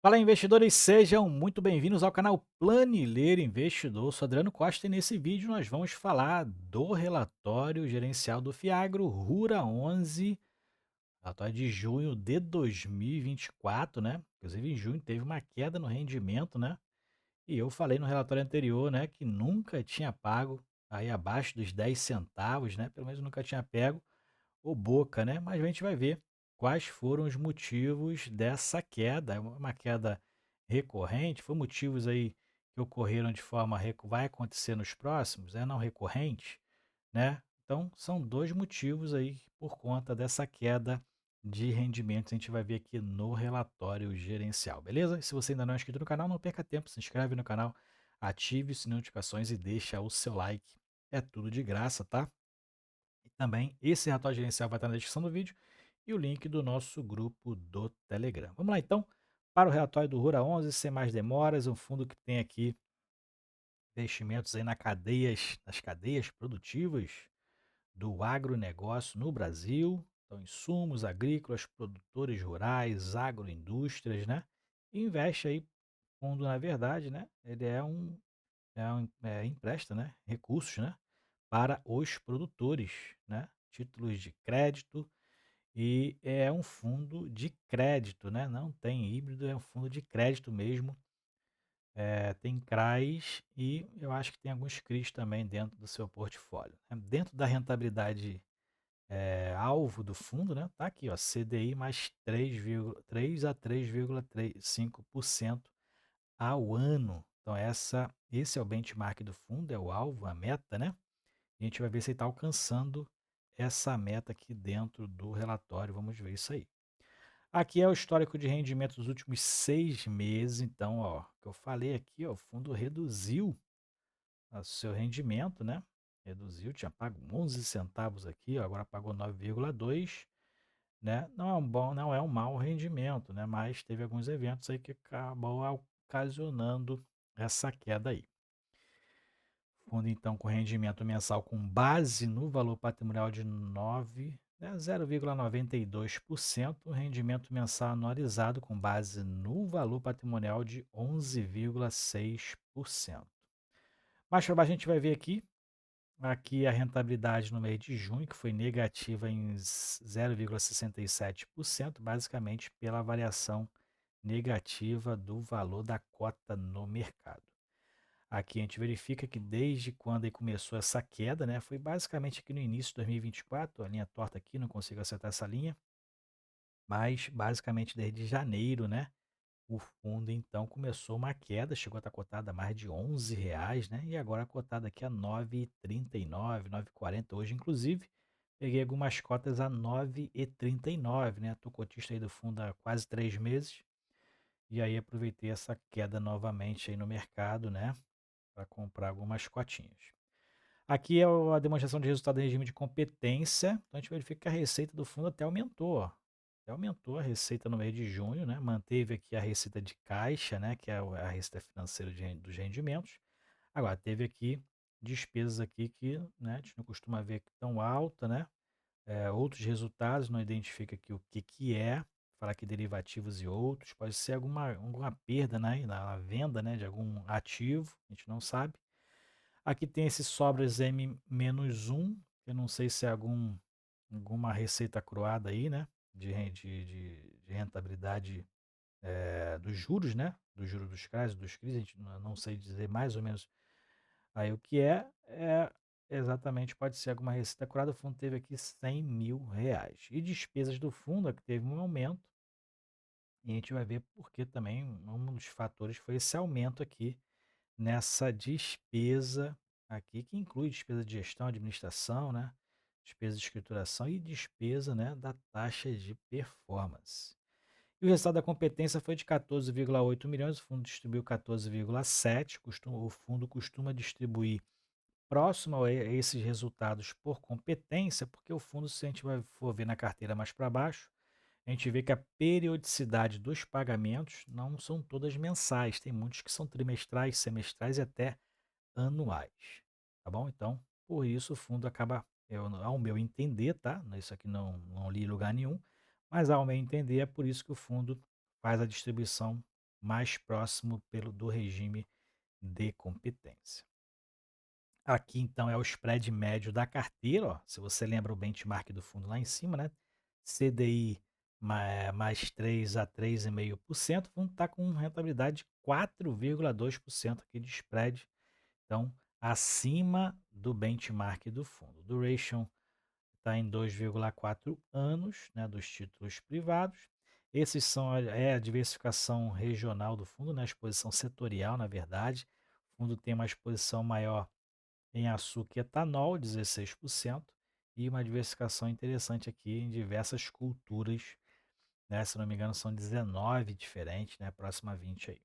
Fala, investidores, sejam muito bem-vindos ao canal Planilheiro Investidor. Eu sou Adriano Costa e nesse vídeo nós vamos falar do relatório gerencial do Fiagro Rura 11, relatório de junho de 2024, né? Inclusive em junho teve uma queda no rendimento, né? E eu falei no relatório anterior, né, que nunca tinha pago aí abaixo dos 10 centavos, né? Pelo menos nunca tinha pego o Boca, né? Mas a gente vai ver quais foram os motivos dessa queda. É uma queda recorrente, foi motivos aí que ocorreram de forma vai acontecer nos próximos, é não recorrente, né? Então são dois motivos aí por conta dessa queda de rendimentos. A gente vai ver aqui no relatório gerencial, beleza? E se você ainda não é inscrito no canal, não perca tempo, se inscreve no canal, ative as notificações e deixa o seu like. É tudo de graça, tá? E também esse relatório gerencial vai estar na descrição do vídeo e o link do nosso grupo do Telegram. Vamos lá então para o relatório do Rura 11, sem mais demoras, um fundo que tem aqui investimentos aí nas cadeias produtivas do agronegócio no Brasil, então insumos agrícolas, produtores rurais, agroindústrias, né? E investe aí, fundo na verdade, né? Ele empresta, né? Recursos, né? Para os produtores, né? Títulos de crédito e é um fundo de crédito, né? Não tem híbrido, é um fundo de crédito mesmo. Tem CRAs e eu acho que tem alguns CRIs também dentro do seu portfólio, né? Dentro da rentabilidade alvo do fundo, né? Tá aqui, ó, CDI mais 3 a 3,5% ao ano. Então esse é o benchmark do fundo, é o alvo, a meta, né? A gente vai ver se ele está alcançando essa meta aqui dentro do relatório. Vamos ver isso aí. Aqui é o histórico de rendimento dos últimos 6 meses. Então, ó, que eu falei aqui, ó, o fundo reduziu o seu rendimento, né? Reduziu, tinha pago 11 centavos aqui, ó, agora pagou 9,2, né? Não é um bom, não é um mau rendimento, né? Mas teve alguns eventos aí que acabou ocasionando essa queda aí. Fundo então com rendimento mensal com base no valor patrimonial de 0,92%, rendimento mensal anualizado com base no valor patrimonial de 11,6%. Mais para baixo a gente vai ver aqui a rentabilidade no mês de junho, que foi negativa em 0,67%, basicamente pela variação negativa do valor da cota no mercado. Aqui a gente verifica que desde quando aí começou essa queda, né, foi basicamente aqui no início de 2024, a linha torta aqui, não consigo acertar essa linha, mas basicamente desde janeiro, né, o fundo então começou uma queda, chegou a estar cotada a mais de R$ 11, né, e agora cotada aqui a 9,39, 9,40 hoje, inclusive, peguei algumas cotas a 9,39, né, tô cotista aí do fundo há quase 3 meses, e aí aproveitei essa queda novamente aí no mercado, né, para comprar algumas cotinhas. Aqui é a demonstração de resultado em regime de competência. Então a gente verifica que a receita do fundo até aumentou, ó. Até aumentou a receita no mês de junho, né? Manteve aqui a receita de caixa, né? Que é a receita financeira dos rendimentos. Agora, teve aqui despesas aqui que, né, a gente não costuma ver tão alta, né? Outros resultados, não identifica aqui o que que é. Falar aqui derivativos e outros. Pode ser alguma perda, né, na venda, né, de algum ativo. A gente não sabe. Aqui tem esses sobras M-1, eu não sei se é alguma receita croada aí, né? De rentabilidade dos juros, né? Dos juros dos CRAs, dos CRIs, a gente não sei dizer mais ou menos aí o que é exatamente, pode ser alguma receita croada. O fundo teve aqui R$ 100.000. E despesas do fundo, que teve um aumento, e a gente vai ver porque também um dos fatores foi esse aumento aqui nessa despesa aqui, que inclui despesa de gestão, administração, né? Despesa de escrituração e despesa, né, da taxa de performance. E o resultado da competência foi de 14,8 milhões, o fundo distribuiu 14,7, o fundo costuma distribuir próximo a esses resultados por competência, porque o fundo, se a gente for ver na carteira mais para baixo, a gente vê que a periodicidade dos pagamentos não são todas mensais, tem muitos que são trimestrais, semestrais e até anuais, tá bom? Então, por isso o fundo acaba, ao meu entender, tá? Isso aqui não li em lugar nenhum, mas ao meu entender é por isso que o fundo faz a distribuição mais próximo do regime de competência. Aqui então é o spread médio da carteira, ó, se você lembra o benchmark do fundo lá em cima, né? CDI mais 3 a 3,5%, o fundo está com rentabilidade de 4,2% aqui de spread, então acima do benchmark do fundo. Duration está em 2,4 anos, né, dos títulos privados. Esses são a diversificação regional do fundo, né, a exposição setorial, na verdade. O fundo tem uma exposição maior em açúcar e etanol, 16%, e uma diversificação interessante aqui em diversas culturas, né? Se não me engano, são 19 diferentes, né? Próximo a 20 aí.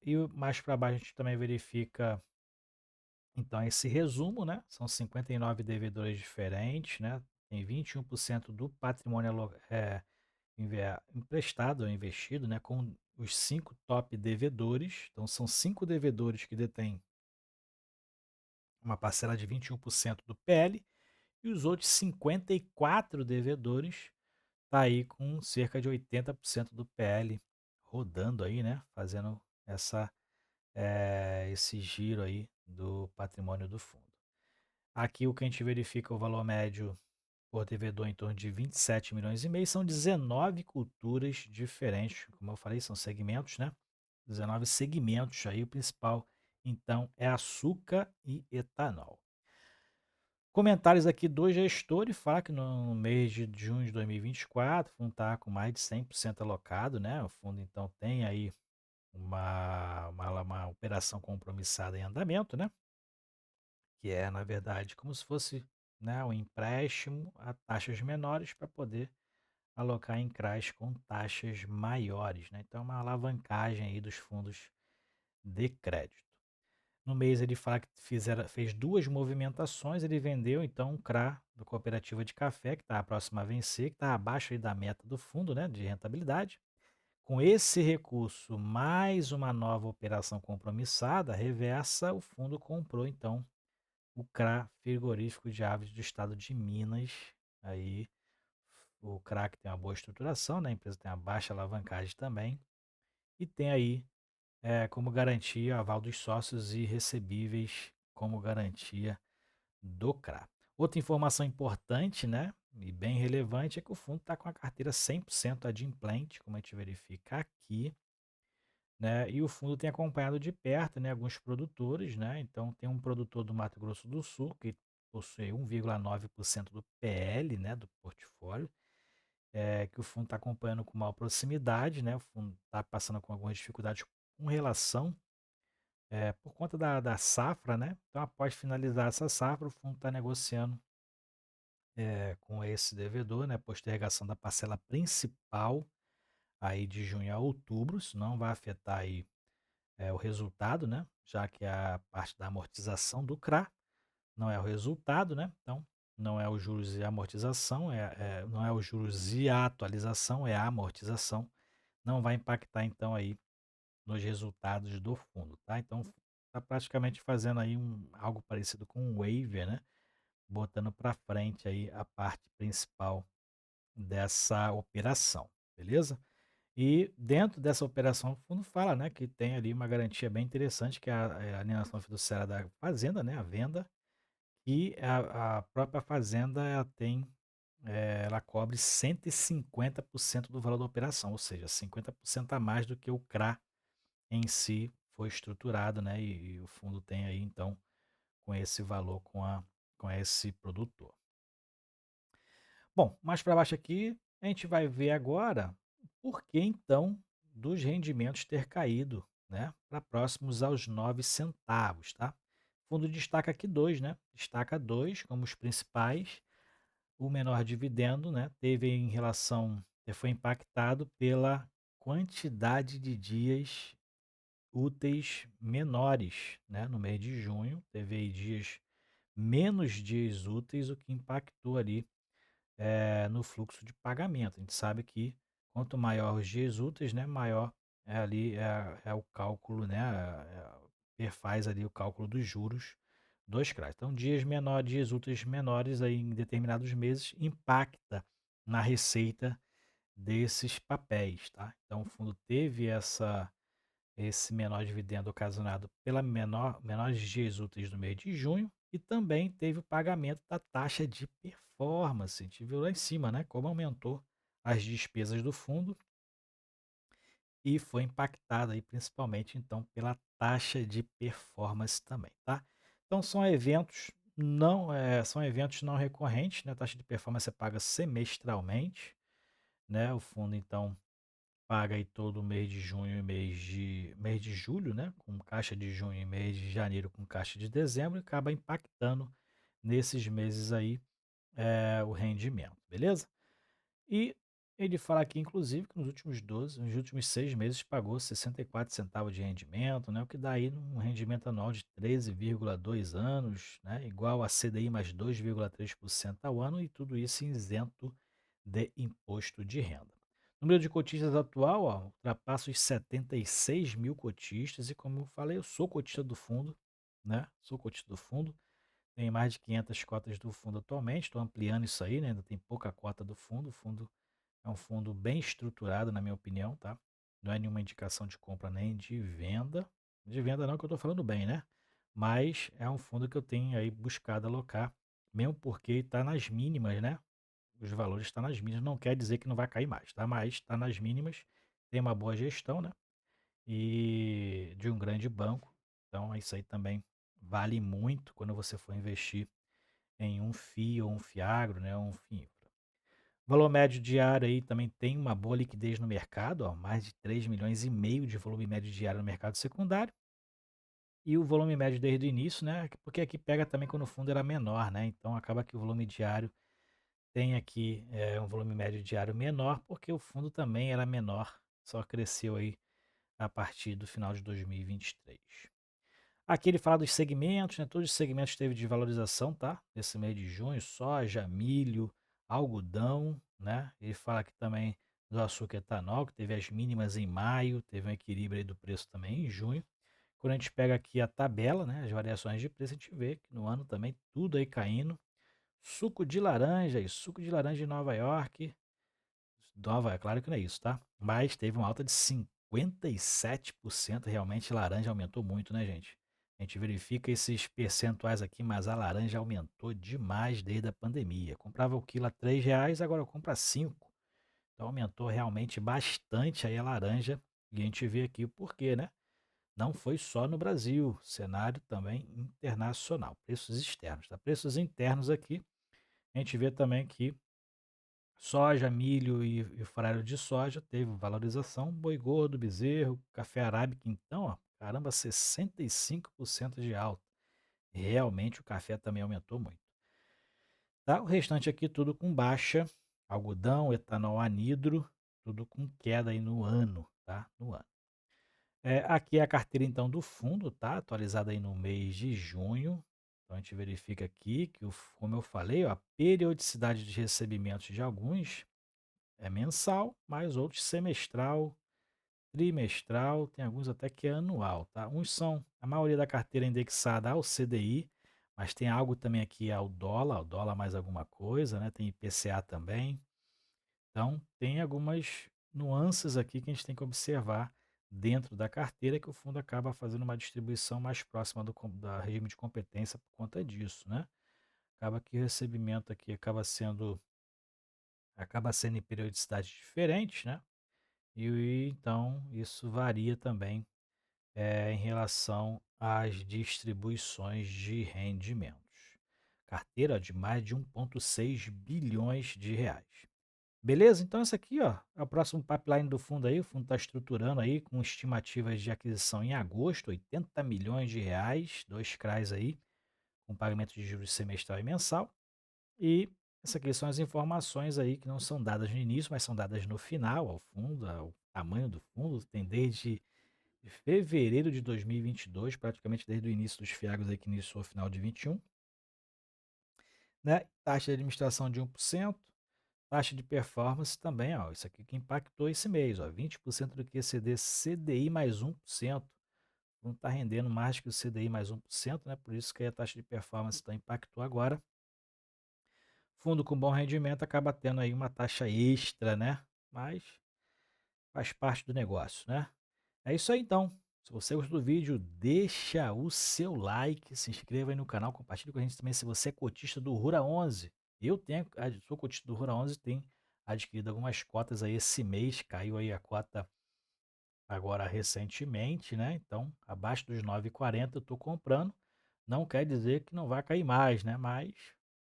E mais para baixo a gente também verifica, então, esse resumo, né? São 59 devedores diferentes, né? Tem 21% do patrimônio emprestado ou investido, né? Com os 5 top devedores. Então, são 5 devedores que detêm uma parcela de 21% do PL, e os outros 54 devedores tá aí com cerca de 80% do PL rodando aí, né? Fazendo esse giro aí do patrimônio do fundo. Aqui o que a gente verifica o valor médio por devedor em torno de 27 milhões e meio, são 19 culturas diferentes, como eu falei, são segmentos, né? 19 segmentos aí, o principal então é açúcar e etanol. Comentários aqui do gestor e fala que no mês de junho de 2024 o fundo está com mais de 100% alocado, né? O fundo então tem aí uma operação compromissada em andamento, né? Que é, na verdade, como se fosse, né, um empréstimo a taxas menores para poder alocar em CRAs com taxas maiores, né? Então, é uma alavancagem aí dos fundos de crédito. No mês ele fala que fez 2 movimentações, ele vendeu então um CRA do Cooperativa de Café, que está próximo a vencer, que está abaixo aí da meta do fundo, né, de rentabilidade. Com esse recurso, mais uma nova operação compromissada, reversa, o fundo comprou então o CRA Frigorífico de Aves do Estado de Minas. Aí o CRA que tem uma boa estruturação, né, a empresa tem uma baixa alavancagem também, e tem aí como garantia aval dos sócios e recebíveis como garantia do CRA. Outra informação importante, né, e bem relevante, é que o fundo está com a carteira 100% adimplente, como a gente verifica aqui, né, e o fundo tem acompanhado de perto, né, alguns produtores, né, então tem um produtor do Mato Grosso do Sul que possui 1,9% do PL, né, do portfólio, que o fundo está acompanhando com maior proximidade, né, o fundo está passando com algumas dificuldades com relação por conta da safra, né? Então, após finalizar essa safra, o fundo está negociando com esse devedor, né? Postergação da parcela principal aí de junho a outubro. Isso não vai afetar aí o resultado, né? Já que a parte da amortização do CRA não é o resultado, né? Então, não é os juros e a amortização, não é os juros e a atualização, é a amortização. Não vai impactar, então, aí nos resultados do fundo, tá? Então, está praticamente fazendo aí algo parecido com um waiver, né? Botando para frente aí a parte principal dessa operação, beleza? E dentro dessa operação, o fundo fala, né, que tem ali uma garantia bem interessante, que é a alienação fiduciária da fazenda, né, a venda, e a própria fazenda ela cobre 150% do valor da operação, ou seja, 50% a mais do que o CRA em si foi estruturado, né? E o fundo tem aí, então, com esse valor com esse produtor. Bom, mais para baixo aqui, a gente vai ver agora por que então dos rendimentos ter caído, né? Para próximos aos 9 centavos, tá? O fundo destaca aqui dois, né? Destaca dois como os principais. O menor dividendo, né? Teve em relação, foi impactado pela quantidade de dias úteis menores, né? No mês de junho, teve aí menos dias úteis, o que impactou ali no fluxo de pagamento. A gente sabe que quanto maior os dias úteis, né? Maior é o cálculo, né? Faz ali o cálculo dos juros dos CRAs. Então, dias úteis menores aí em determinados meses impacta na receita desses papéis, tá? Então, o fundo teve esse menor dividendo ocasionado pela menores dias úteis do mês de junho e também teve o pagamento da taxa de performance. A gente viu lá em cima, né? Como aumentou as despesas do fundo e foi impactada aí principalmente então pela taxa de performance também, tá? Então são eventos não recorrentes, né? A taxa de performance é paga semestralmente, né? O fundo então paga aí todo mês de junho e mês de julho, né? Com caixa de junho e mês de janeiro com caixa de dezembro e acaba impactando nesses meses aí o rendimento, beleza? E ele fala aqui, inclusive, que nos últimos 6 meses pagou 64 centavos de rendimento, né? O que dá aí um rendimento anual de 13,2 anos, né? Igual a CDI mais 2,3% ao ano e tudo isso isento de imposto de renda. O número de cotistas atual, ó, ultrapassa os 76 mil cotistas e como eu falei, eu sou cotista do fundo, né? Sou cotista do fundo. Tem mais de 500 cotas do fundo atualmente, estou ampliando isso aí, né? Ainda tem pouca cota do fundo. O fundo é um fundo bem estruturado, na minha opinião, tá? Não é nenhuma indicação de compra nem de venda. De venda não, que eu estou falando bem, né? Mas é um fundo que eu tenho aí buscado alocar, mesmo porque está nas mínimas, né? Os valores estão nas mínimas, não quer dizer que não vai cair mais, tá? Mas está nas mínimas, tem uma boa gestão, né? E de um grande banco. Então, isso aí também vale muito quando você for investir em um FI ou um FIAGRO, né? Um FIINFRA. Valor médio diário aí também tem uma boa liquidez no mercado, ó, mais de 3,5 milhões de volume médio diário no mercado secundário. E o volume médio desde o início, né? Porque aqui pega também quando o fundo era menor, né? Então acaba que o volume diário tem aqui um volume médio diário menor, porque o fundo também era menor, só cresceu aí a partir do final de 2023. Aqui ele fala dos segmentos, né? Todos os segmentos teve de valorização, tá? Nesse mês de junho, soja, milho, algodão, né? Ele fala aqui também do açúcar etanol, que teve as mínimas em maio, teve um equilíbrio aí do preço também em junho. Quando a gente pega aqui a tabela, né? As variações de preço, a gente vê que no ano também tudo aí caindo. Suco de laranja em Nova York, Nova, é claro que não é isso, tá? Mas teve uma alta de 57%, realmente laranja aumentou muito, né, gente? A gente verifica esses percentuais aqui, mas a laranja aumentou demais desde a pandemia. Comprava o quilo a R$ 3, agora eu compro a 5. Então aumentou realmente bastante aí a laranja. E a gente vê aqui o porquê, né? Não foi só no Brasil, cenário também internacional. Preços externos, tá? Preços internos aqui, a gente vê também que soja, milho e farelo de soja teve valorização, boi gordo, bezerro, café arábica, então, ó, caramba, 65% de alta. Realmente o café também aumentou muito. Tá? O restante aqui tudo com baixa, algodão, etanol anidro, tudo com queda aí no ano, tá? No ano. Aqui é a carteira então do fundo, tá? Atualizada aí no mês de junho. Então a gente verifica aqui que, como eu falei, ó, a periodicidade de recebimentos de alguns é mensal, mas outros semestral, trimestral, tem alguns até que é anual, tá? Uns são, a maioria da carteira é indexada ao CDI, mas tem algo também aqui ao dólar mais alguma coisa, né? Tem IPCA também. Então, tem algumas nuances aqui que a gente tem que observar dentro da carteira que o fundo acaba fazendo uma distribuição mais próxima da regime de competência por conta disso, né? Acaba que o recebimento aqui acaba sendo em periodicidades diferentes, né? E então isso varia também em relação às distribuições de rendimentos. Carteira de mais de 1,6 bilhões de reais. Beleza? Então esse aqui, ó, é o próximo pipeline do fundo aí. O fundo está estruturando aí com estimativas de aquisição em agosto, 80 milhões de reais, dois CRAs aí, com pagamento de juros semestral e mensal. E essas aqui são as informações aí que não são dadas no início, mas são dadas no final, ao fundo, ao tamanho do fundo. Tem desde fevereiro de 2022, praticamente desde o início dos FIAGs aí que iniciou o final de 21, né? Taxa de administração de 1%, taxa de performance também, ó, isso aqui que impactou esse mês, ó, 20% do QCD CDI mais 1%. Não está rendendo mais que o CDI mais 1%, né? Por isso que a taxa de performance então impactou agora. Fundo com bom rendimento acaba tendo aí uma taxa extra, né? mas faz parte do negócio, né? É isso aí então. Se você gostou do vídeo, deixa o seu like, se inscreva aí no canal, compartilhe com a gente também se você é cotista do Rura 11. Eu sou cotista do Rura 11, tenho adquirido algumas cotas aí esse mês, caiu aí a cota agora recentemente, né? Então, abaixo dos 9,40 eu estou comprando. Não quer dizer que não vai cair mais, né? Mas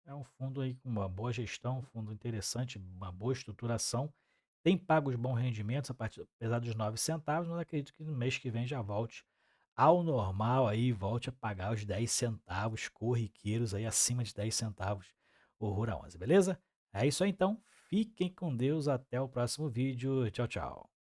é um fundo aí com uma boa gestão, um fundo interessante, uma boa estruturação. Tem pago os bons rendimentos, apesar dos 9 centavos, mas acredito que no mês que vem já volte ao normal aí, volte a pagar os 10 centavos corriqueiros aí, acima de 10 centavos o Rural 11, beleza? É isso aí então. Fiquem com Deus, até o próximo vídeo. Tchau, tchau.